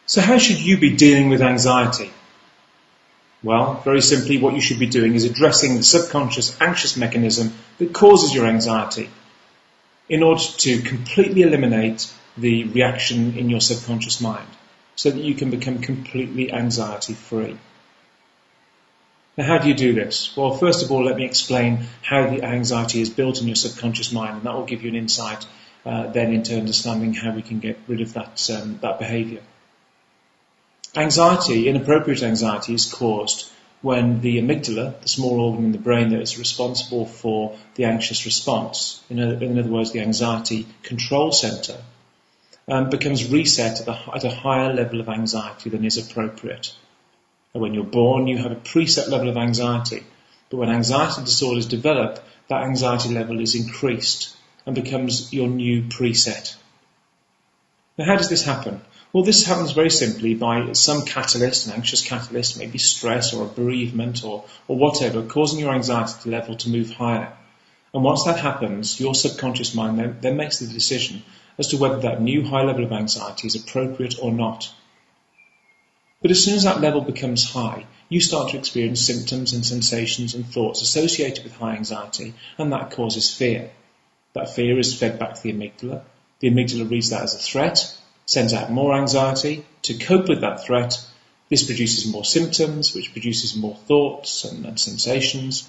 So how should you be dealing with anxiety? Well, very simply, what you should be doing is addressing the subconscious anxious mechanism that causes your anxiety in order to completely eliminate the reaction in your subconscious mind so that you can become completely anxiety-free. Now, how do you do this? Well, first of all, let me explain how the anxiety is built in your subconscious mind, and that will give you an insight then into understanding how we can get rid of that behaviour. Anxiety, inappropriate anxiety, is caused when the amygdala, the small organ in the brain that is responsible for the anxious response, in other words, the anxiety control centre, becomes reset at a higher level of anxiety than is appropriate. And when you're born, you have a preset level of anxiety, but when anxiety disorders develop, that anxiety level is increased and becomes your new preset. Now, how does this happen? Well, this happens very simply by some catalyst, an anxious catalyst, maybe stress or a bereavement or whatever, causing your anxiety level to move higher. And once that happens, your subconscious mind then makes the decision as to whether that new high level of anxiety is appropriate or not. But as soon as that level becomes high, you start to experience symptoms and sensations and thoughts associated with high anxiety, and that causes fear. That fear is fed back to the amygdala. The amygdala reads that as a threat, sends out more anxiety. To cope with that threat, this produces more symptoms, which produces more thoughts and sensations,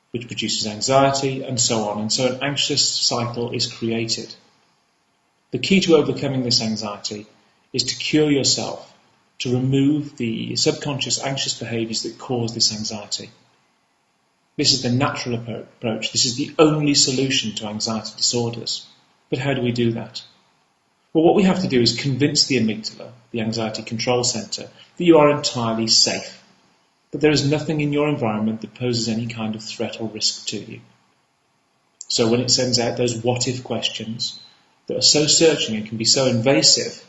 which produces anxiety, and so on. And so an anxious cycle is created. The key to overcoming this anxiety is to cure yourself, to remove the subconscious anxious behaviours that cause this anxiety. This is the natural approach. This is the only solution to anxiety disorders. But how do we do that? Well, what we have to do is convince the amygdala, the anxiety control centre, that you are entirely safe, that there is nothing in your environment that poses any kind of threat or risk to you. So when it sends out those what-if questions that are so searching and can be so invasive,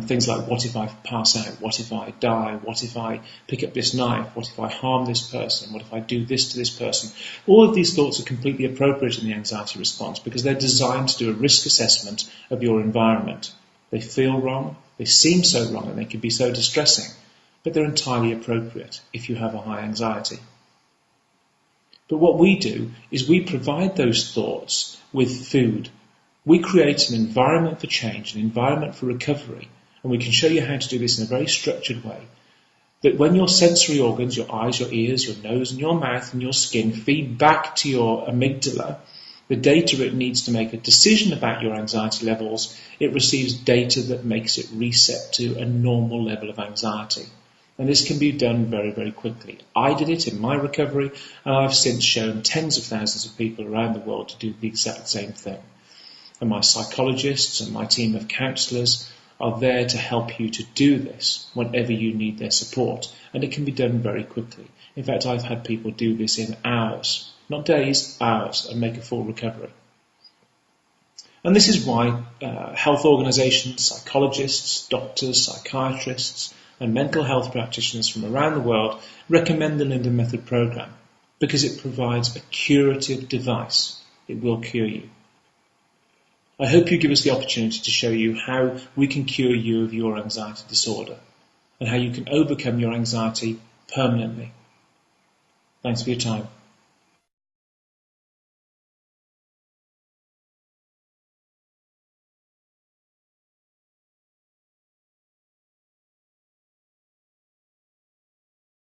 things like, what if I pass out? What if I die? What if I pick up this knife? What if I harm this person? What if I do this to this person? All of these thoughts are completely appropriate in the anxiety response because they're designed to do a risk assessment of your environment. They feel wrong, they seem so wrong, and they can be so distressing, but they're entirely appropriate if you have a high anxiety. But what we do is we provide those thoughts with food. We create an environment for change, an environment for recovery, and we can show you how to do this in a very structured way. That when your sensory organs, your eyes, your ears, your nose and your mouth and your skin feed back to your amygdala the data it needs to make a decision about your anxiety levels, it receives data that makes it reset to a normal level of anxiety. And this can be done very, very quickly. I did it in my recovery, and I've since shown tens of thousands of people around the world to do the exact same thing. And my psychologists and my team of counsellors are there to help you to do this whenever you need their support. And it can be done very quickly. In fact, I've had people do this in hours, not days, hours, and make a full recovery. And this is why health organisations, psychologists, doctors, psychiatrists, and mental health practitioners from around the world recommend the Linden Method programme, because it provides a curative device. It will cure you. I hope you give us the opportunity to show you how we can cure you of your anxiety disorder and how you can overcome your anxiety permanently. Thanks for your time.